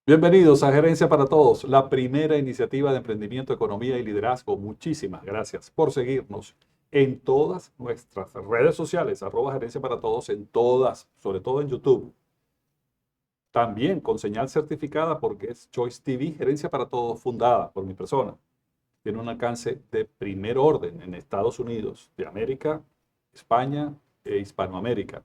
Bienvenidos a Gerencia para Todos, la primera iniciativa de emprendimiento, economía y liderazgo. Muchísimas gracias por seguirnos en todas nuestras redes sociales, @Gerencia para Todos en todas, sobre todo en YouTube. También con señal certificada porque es Choice TV, Gerencia para Todos, fundada por mi persona. Tiene un alcance de primer orden en Estados Unidos, de América, España e Hispanoamérica.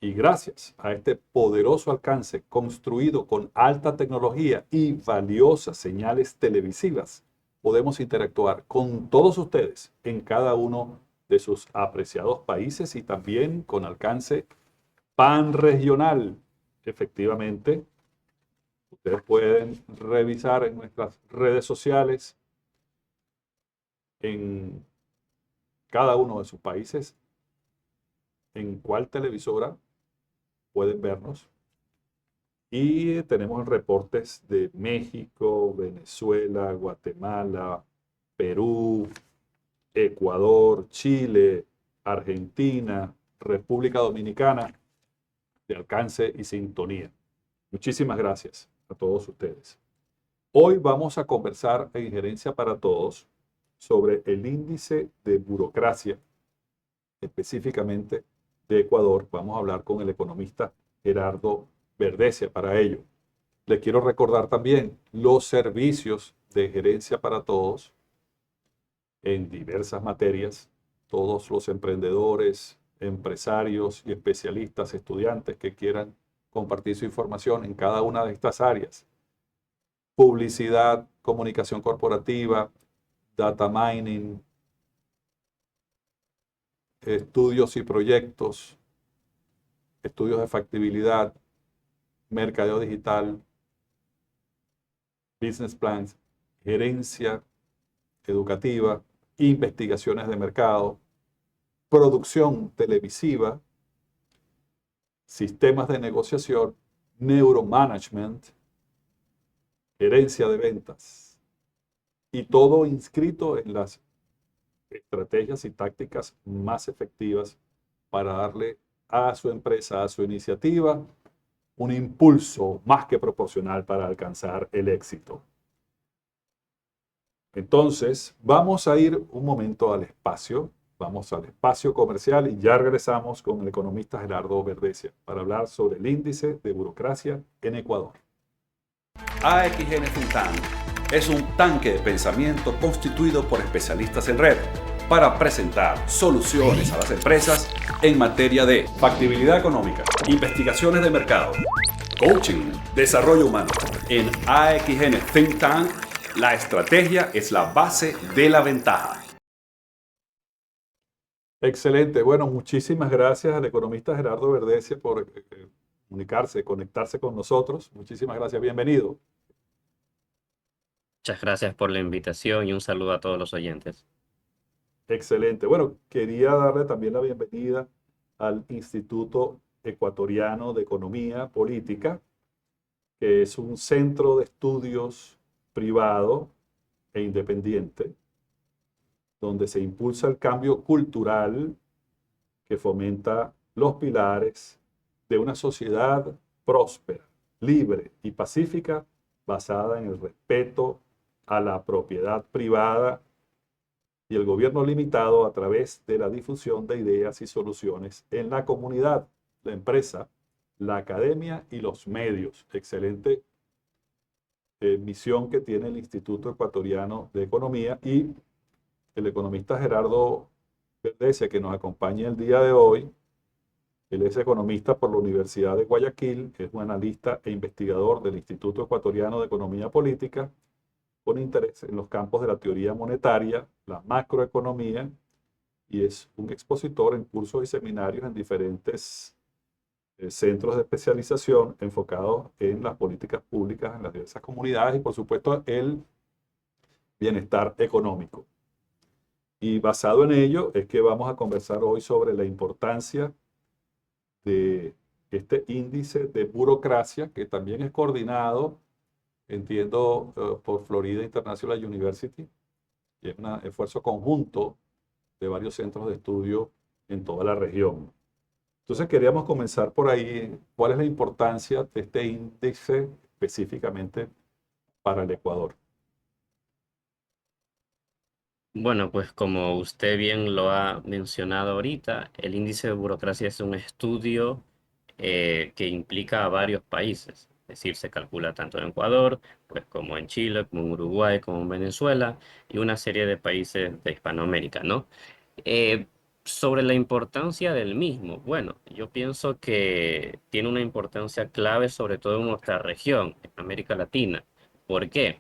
Y gracias a este poderoso alcance construido con alta tecnología y valiosas señales televisivas, podemos interactuar con todos ustedes en cada uno de sus apreciados países y también con alcance panregional. Efectivamente, ustedes pueden revisar en nuestras redes sociales en cada uno de sus países en cuál televisora pueden vernos. Y tenemos reportes de México, Venezuela, Guatemala, Perú, Ecuador, Chile, Argentina, República Dominicana, de alcance y sintonía. Muchísimas gracias a todos ustedes. Hoy vamos a conversar en Gerencia para Todos sobre el índice de burocracia, específicamente de Ecuador. Vamos a hablar con el economista Gerardo Verdesia para ello. Les quiero recordar también los servicios de Gerencia para Todos en diversas materias. Todos los emprendedores, empresarios y especialistas, estudiantes que quieran compartir su información en cada una de estas áreas. Publicidad, comunicación corporativa, data mining, estudios y proyectos, estudios de factibilidad, mercadeo digital, business plans, gerencia educativa, investigaciones de mercado, producción televisiva, sistemas de negociación, neuromanagement, gerencia de ventas, y todo inscrito en las estrategias y tácticas más efectivas para darle a su empresa, a su iniciativa, un impulso más que proporcional para alcanzar el éxito. Entonces, vamos a ir un momento al espacio, vamos al espacio comercial y ya regresamos con el economista Gerardo Verdesia para hablar sobre el índice de burocracia en Ecuador. AXN Think Tank es un tanque de pensamiento constituido por especialistas en red para presentar soluciones a las empresas en materia de factibilidad económica, investigaciones de mercado, coaching, desarrollo humano. En AXN Think Tank, la estrategia es la base de la ventaja. Excelente. Bueno, muchísimas gracias al economista Gerardo Verdesia por conectarse con nosotros. Muchísimas gracias. Bienvenido. Muchas gracias por la invitación y un saludo a todos los oyentes. Excelente. Bueno, quería darle también la bienvenida al Instituto Ecuatoriano de Economía Política, que es un centro de estudios privado e independiente, donde se impulsa el cambio cultural que fomenta los pilares de una sociedad próspera, libre y pacífica, basada en el respeto a la propiedad privada y el gobierno limitado a través de la difusión de ideas y soluciones en la comunidad, la empresa, la academia y los medios. Excelente misión que tiene el Instituto Ecuatoriano de Economía, y el economista Gerardo Verdesia, que nos acompaña el día de hoy. Él es economista por la Universidad de Guayaquil, es un analista e investigador del Instituto Ecuatoriano de Economía Política, con interés en los campos de la teoría monetaria, la macroeconomía, y es un expositor en cursos y seminarios en diferentes centros de especialización enfocados en las políticas públicas en las diversas comunidades y, por supuesto, el bienestar económico. Y basado en ello es que vamos a conversar hoy sobre la importancia de este índice de burocracia, que también es coordinado, entiendo, por Florida International University, y es un esfuerzo conjunto de varios centros de estudio en toda la región. Entonces queríamos comenzar por ahí. ¿Cuál es la importancia de este índice específicamente para el Ecuador? Bueno, pues como usted bien lo ha mencionado ahorita, el índice de burocracia es un estudio que implica a varios países. Es decir, se calcula tanto en Ecuador, pues como en Chile, como en Uruguay, como en Venezuela y una serie de países de Hispanoamérica, ¿no? Eh, Sobre la importancia del mismo, bueno, yo pienso que tiene una importancia clave sobre todo en nuestra región, en América Latina. ¿Por qué?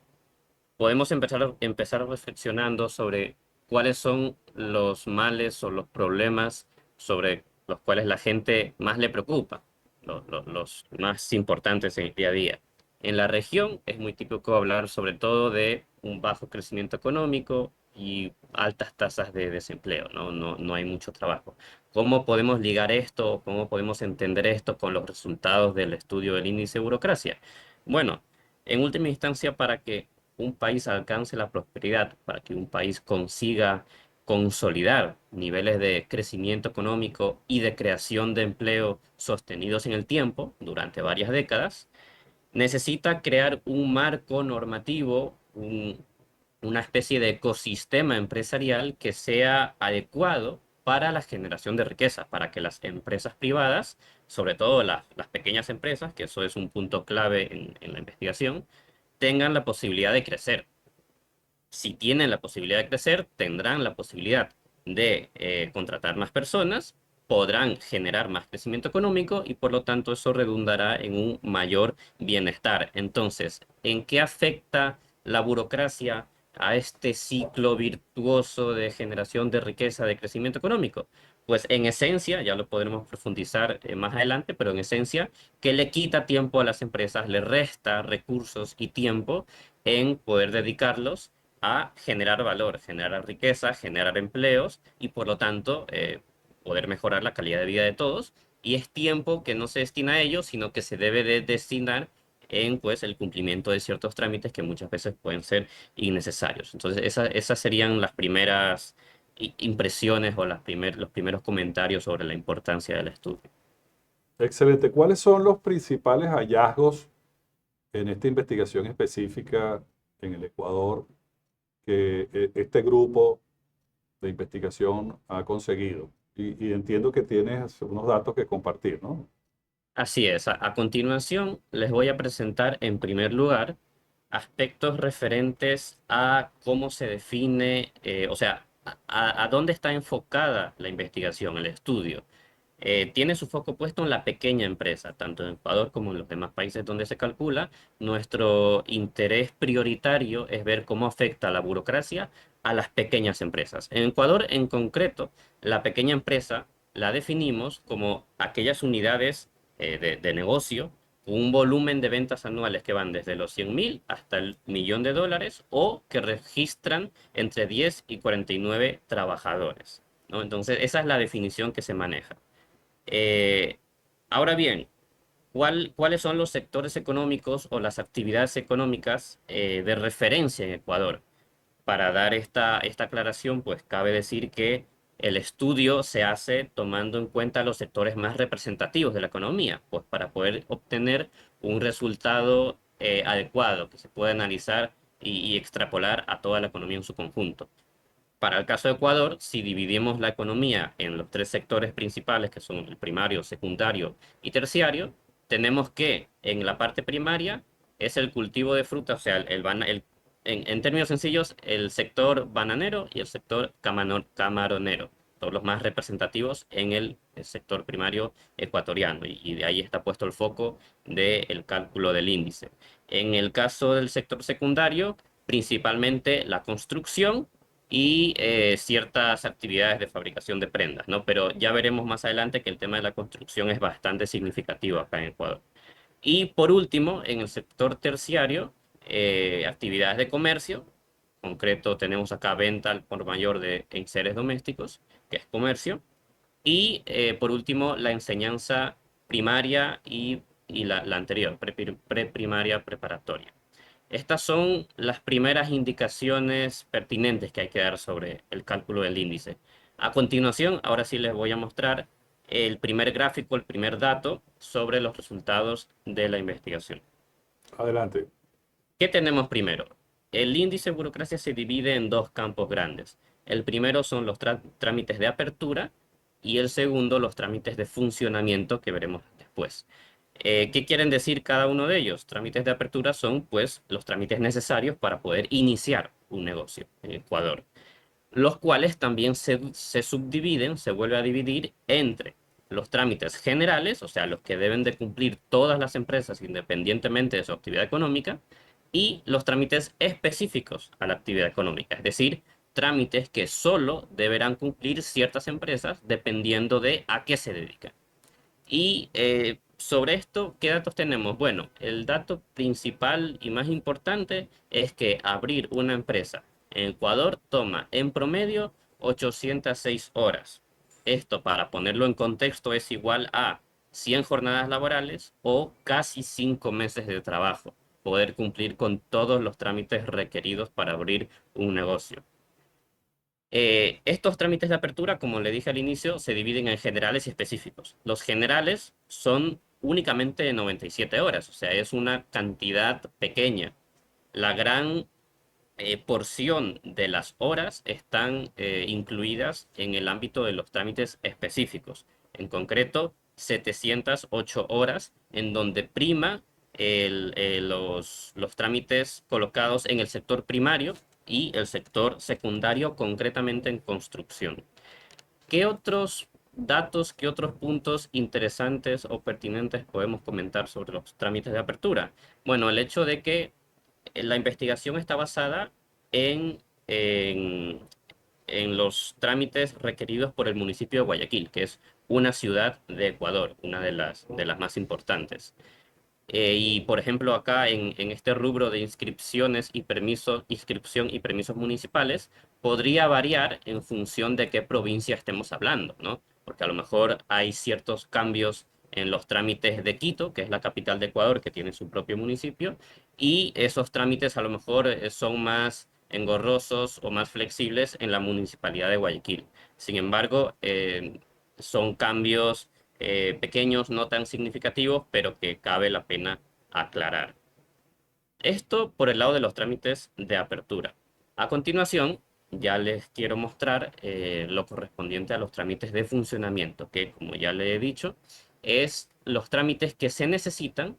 Podemos empezar reflexionando sobre cuáles son los males o los problemas sobre los cuales la gente más le preocupa, los más importantes en el día a día. En la región es muy típico hablar sobre todo de un bajo crecimiento económico y altas tasas de desempleo, ¿no? No hay mucho trabajo. ¿Cómo podemos ligar esto, cómo podemos entender esto con los resultados del estudio del índice de burocracia? Bueno, en última instancia, para que un país alcance la prosperidad, para que un país consiga consolidar niveles de crecimiento económico y de creación de empleo sostenidos en el tiempo, durante varias décadas, necesita crear un marco normativo, una especie de ecosistema empresarial que sea adecuado para la generación de riqueza, para que las empresas privadas, sobre todo las pequeñas empresas, que eso es un punto clave en la investigación, tengan la posibilidad de crecer. Si tienen la posibilidad de crecer, tendrán la posibilidad de contratar más personas, podrán generar más crecimiento económico y por lo tanto eso redundará en un mayor bienestar. Entonces, ¿en qué afecta la burocracia a este ciclo virtuoso de generación de riqueza, de crecimiento económico? Pues en esencia, ya lo podremos profundizar más adelante, pero en esencia, que le quita tiempo a las empresas, le resta recursos y tiempo en poder dedicarlos a generar valor, generar riqueza, generar empleos y por lo tanto poder mejorar la calidad de vida de todos. Y es tiempo que no se destina a ello, sino que se debe de destinar en pues el cumplimiento de ciertos trámites que muchas veces pueden ser innecesarios. Entonces, esas serían las primeras impresiones o los primeros comentarios sobre la importancia del estudio. Excelente. ¿Cuáles son los principales hallazgos en esta investigación específica en el Ecuador que este grupo de investigación ha conseguido? Y entiendo que tienes unos datos que compartir, ¿no? Así es, a continuación les voy a presentar en primer lugar aspectos referentes a cómo se define, o sea, a dónde está enfocada la investigación, el estudio. Tiene su foco puesto en la pequeña empresa, tanto en Ecuador como en los demás países donde se calcula. Nuestro interés prioritario es ver cómo afecta la burocracia a las pequeñas empresas. En Ecuador, en concreto, la pequeña empresa la definimos como aquellas unidades de negocio con un volumen de ventas anuales que van desde los 100.000 hasta el millón de dólares o que registran entre 10 y 49 trabajadores, ¿no? Entonces, esa es la definición que se maneja. Eh, Ahora bien, ¿cuáles son los sectores económicos o las actividades económicas de referencia en Ecuador? Para dar esta aclaración, pues cabe decir que el estudio se hace tomando en cuenta los sectores más representativos de la economía, pues para poder obtener un resultado adecuado que se pueda analizar y extrapolar a toda la economía en su conjunto. Para el caso de Ecuador, si dividimos la economía en los tres sectores principales, que son el primario, secundario y terciario, tenemos que en la parte primaria es el cultivo de fruta, o sea, en términos sencillos, el sector bananero y el sector camaronero, todos los más representativos en el sector primario ecuatoriano, y de ahí está puesto el foco del cálculo del índice. En el caso del sector secundario, principalmente la construcción y ciertas actividades de fabricación de prendas, ¿no? Pero ya veremos más adelante que el tema de la construcción es bastante significativo acá en Ecuador. Y por último, en el sector terciario, actividades de comercio. En concreto, tenemos acá venta al por mayor de enseres domésticos, que es comercio. Y por último, la enseñanza primaria y la anterior, preprimaria preparatoria. Estas son las primeras indicaciones pertinentes que hay que dar sobre el cálculo del índice. A continuación, ahora sí les voy a mostrar el primer gráfico, el primer dato sobre los resultados de la investigación. Adelante. ¿Qué tenemos primero? El índice de burocracia se divide en dos campos grandes. El primero son los trámites de apertura y el segundo los trámites de funcionamiento que veremos después. ¿Qué quieren decir cada uno de ellos? Trámites de apertura son pues los trámites necesarios para poder iniciar un negocio en Ecuador, los cuales también se subdividen, se vuelve a dividir entre los trámites generales, o sea, los que deben de cumplir todas las empresas independientemente de su actividad económica, y los trámites específicos a la actividad económica, es decir, trámites que solo deberán cumplir ciertas empresas dependiendo de a qué se dedican. Y sobre esto, ¿qué datos tenemos? Bueno, el dato principal y más importante es que abrir una empresa en Ecuador toma en promedio 806 horas. Esto, para ponerlo en contexto, es igual a 100 jornadas laborales o casi 5 meses de trabajo, poder cumplir con todos los trámites requeridos para abrir un negocio. Estos trámites de apertura, como le dije al inicio, se dividen en generales y específicos. Los generales son únicamente de 97 horas, o sea, es una cantidad pequeña. La gran porción de las horas están incluidas en el ámbito de los trámites específicos. En concreto, 708 horas en donde prima los trámites colocados en el sector primario y el sector secundario, concretamente en construcción. ¿Qué otros datos, qué otros puntos interesantes o pertinentes podemos comentar sobre los trámites de apertura? Bueno, el hecho de que la investigación está basada en, en, en los trámites requeridos por el municipio de Guayaquil, que es una ciudad de Ecuador, una de las más importantes. Y por ejemplo, acá en este rubro de inscripciones y permisos, inscripción y permisos municipales, podría variar en función de qué provincia estemos hablando, ¿no? Porque a lo mejor hay ciertos cambios en los trámites de Quito, que es la capital de Ecuador, que tiene su propio municipio, y esos trámites a lo mejor son más engorrosos o más flexibles en la municipalidad de Guayaquil. Sin embargo, son cambios pequeños, no tan significativos, pero que cabe la pena aclarar. Esto por el lado de los trámites de apertura. A continuación, ya les quiero mostrar lo correspondiente a los trámites de funcionamiento, que como ya le he dicho, es los trámites que se necesitan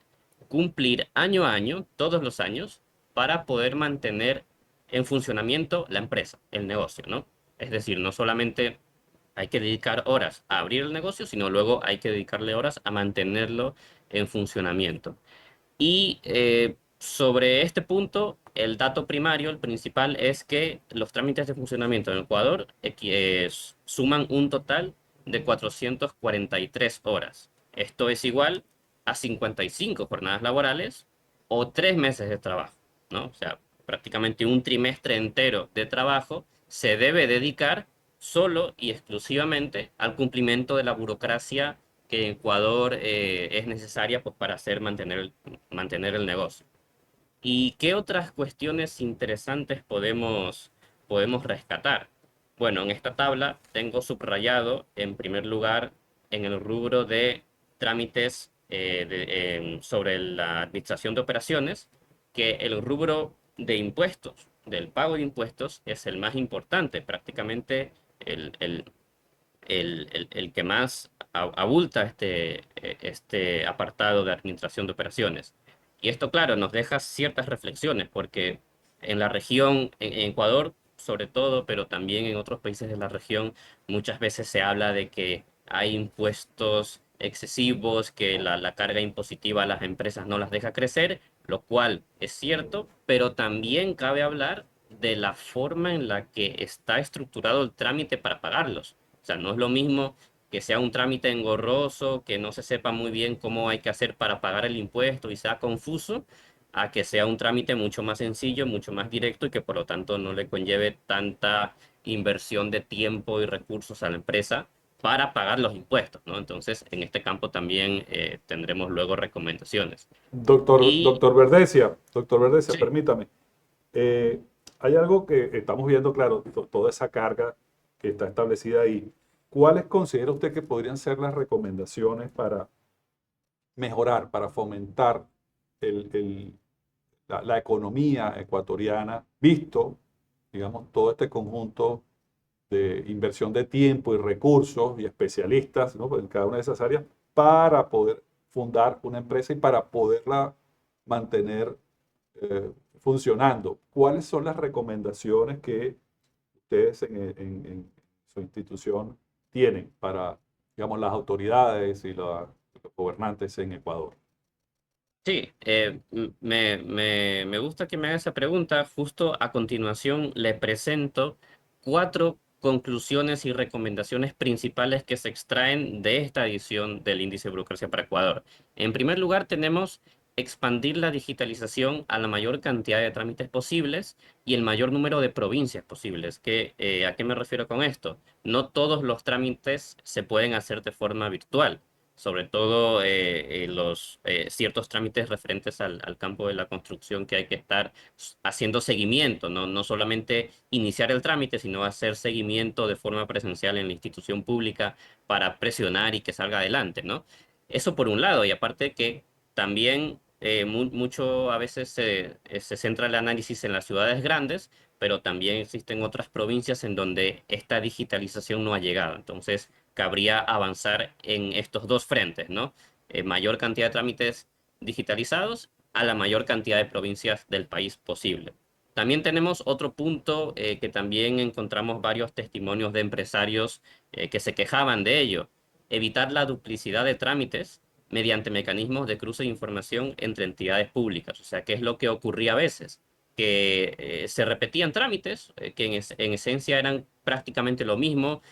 cumplir año a año, todos los años, para poder mantener en funcionamiento la empresa, el negocio, ¿no? Es decir, no solamente hay que dedicar horas a abrir el negocio, sino luego hay que dedicarle horas a mantenerlo en funcionamiento. Y sobre este punto, el dato primario, el principal, es que los trámites de funcionamiento en Ecuador suman un total de 443 horas. Esto es igual a 55 jornadas laborales o 3 meses de trabajo, ¿no? O sea, prácticamente un trimestre entero de trabajo se debe dedicar solo y exclusivamente al cumplimiento de la burocracia que en Ecuador es necesaria pues, para mantener el negocio. ¿Y qué otras cuestiones interesantes podemos rescatar? Bueno, en esta tabla tengo subrayado en primer lugar en el rubro de trámites sobre la administración de operaciones, que el rubro de impuestos, del pago de impuestos, es el más importante, prácticamente el, el, el que más abulta este apartado de administración de operaciones. Y esto, claro, nos deja ciertas reflexiones, porque en la región, en Ecuador sobre todo, pero también en otros países de la región, muchas veces se habla de que hay impuestos excesivos, que la carga impositiva a las empresas no las deja crecer, lo cual es cierto, pero también cabe hablar de la forma en la que está estructurado el trámite para pagarlos. O sea, no es lo mismo que sea un trámite engorroso, que no se sepa muy bien cómo hay que hacer para pagar el impuesto y sea confuso, a que sea un trámite mucho más sencillo, mucho más directo y que por lo tanto no le conlleve tanta inversión de tiempo y recursos a la empresa para pagar los impuestos, ¿no? Entonces, en este campo también tendremos luego recomendaciones. Y Doctor Verdesia, sí, permítame. Eh, Hay algo que estamos viendo, claro, toda esa carga que está establecida ahí. ¿Cuáles considera usted que podrían ser las recomendaciones para mejorar, para fomentar la economía ecuatoriana, visto, digamos, todo este conjunto de inversión de tiempo y recursos y especialistas, ¿no?, en cada una de esas áreas para poder fundar una empresa y para poderla mantener funcionando. ¿Cuáles son las recomendaciones que ustedes en su institución tienen para, digamos, las autoridades y los gobernantes en Ecuador? Sí, me gusta que me haga esa pregunta. Justo a continuación le presento 4 conclusiones y recomendaciones principales que se extraen de esta edición del Índice de Burocracia para Ecuador. En primer lugar, tenemos expandir la digitalización a la mayor cantidad de trámites posibles y el mayor número de provincias posibles. ¿A qué me refiero con esto? No todos los trámites se pueden hacer de forma virtual, sobre todo los ciertos trámites referentes al campo de la construcción, que hay que estar haciendo seguimiento, ¿no? No solamente iniciar el trámite, sino hacer seguimiento de forma presencial en la institución pública para presionar y que salga adelante, ¿no? Eso por un lado, y aparte que también mucho a veces se centra el análisis en las ciudades grandes, pero también existen otras provincias en donde esta digitalización no ha llegado. Entonces, cabría avanzar en estos dos frentes, ¿no? Mayor cantidad de trámites digitalizados a la mayor cantidad de provincias del país posible. También tenemos otro punto que también encontramos varios testimonios de empresarios que se quejaban de ello: evitar la duplicidad de trámites mediante mecanismos de cruce de información entre entidades públicas. O sea, ¿qué es lo que ocurría a veces? Que se repetían trámites que en esencia eran prácticamente lo mismo.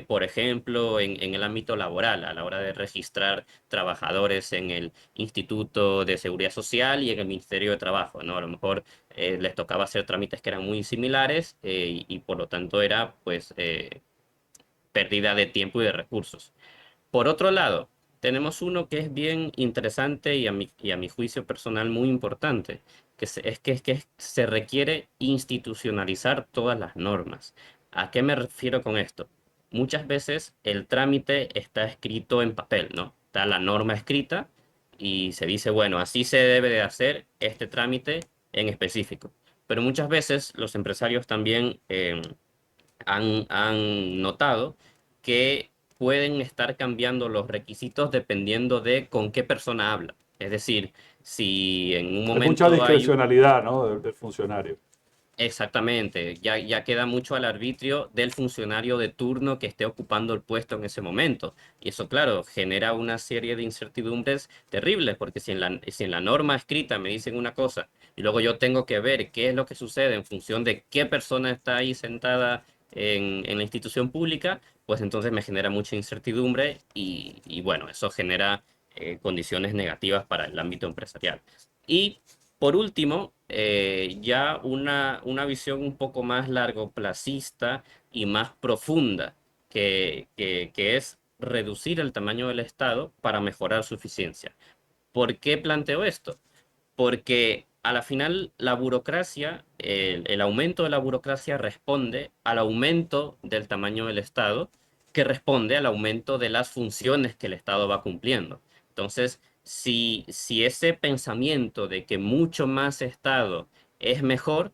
Por ejemplo, en el ámbito laboral, a la hora de registrar trabajadores en el Instituto de Seguridad Social y en el Ministerio de Trabajo, ¿no? A lo mejor les tocaba hacer trámites que eran muy similares y por lo tanto era pues pérdida de tiempo y de recursos. Por otro lado, tenemos uno que es bien interesante y a mi juicio personal muy importante, que se requiere institucionalizar todas las normas. ¿A qué me refiero con esto? Muchas veces el trámite está escrito en papel, ¿no? Está la norma escrita y se dice, bueno, así se debe de hacer este trámite en específico. Pero muchas veces los empresarios también han notado que pueden estar cambiando los requisitos dependiendo de con qué persona habla. Es decir, si en un Hay mucha momento hay un... discrecionalidad, ¿no?, del funcionario. Exactamente, ya queda mucho al arbitrio del funcionario de turno que esté ocupando el puesto en ese momento. Y eso, claro, genera una serie de incertidumbres terribles, porque si en la norma escrita me dicen una cosa y luego yo tengo que ver qué es lo que sucede en función de qué persona está ahí sentada en la institución pública, pues entonces me genera mucha incertidumbre y bueno, eso genera condiciones negativas para el ámbito empresarial. Y por último, ya una visión un poco más largoplacista y más profunda, que es reducir el tamaño del Estado para mejorar su eficiencia. ¿Por qué planteo esto? Porque a la final la burocracia, el aumento de la burocracia responde al aumento del tamaño del Estado, que responde al aumento de las funciones que el Estado va cumpliendo. Entonces, si ese pensamiento de que mucho más Estado es mejor,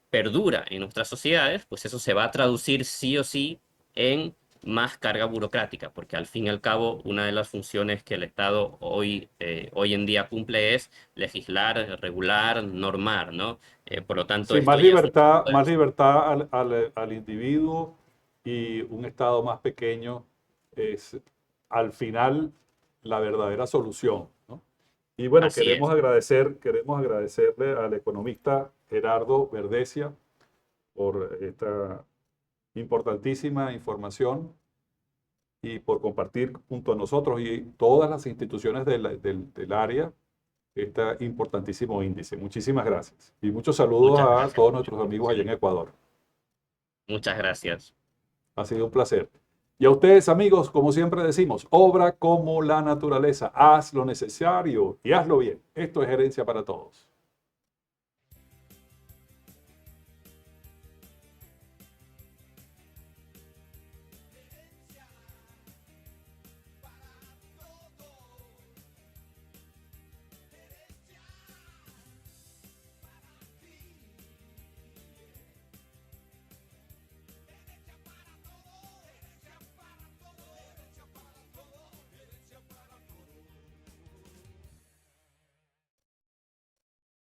perdura en nuestras sociedades, pues eso se va a traducir sí o sí en más carga burocrática, porque al fin y al cabo una de las funciones que el Estado hoy en día cumple es legislar, regular, normar, ¿no? Por lo tanto, Sí, esto ya es un más esfuerzo. libertad al individuo, y un Estado más pequeño es al final la verdadera solución, ¿no? Y bueno, Así es. queremos agradecerle al economista Gerardo Verdesia por esta importantísima información y por compartir junto a nosotros y todas las instituciones del área este importantísimo índice. Muchísimas gracias. Y muchos saludos Muchas a gracias. todos nuestros amigos allá en Ecuador. Muchas gracias. Ha sido un placer. Y a ustedes, amigos, como siempre decimos, obra como la naturaleza. Haz lo necesario y hazlo bien. Esto es Gerencia para Todos.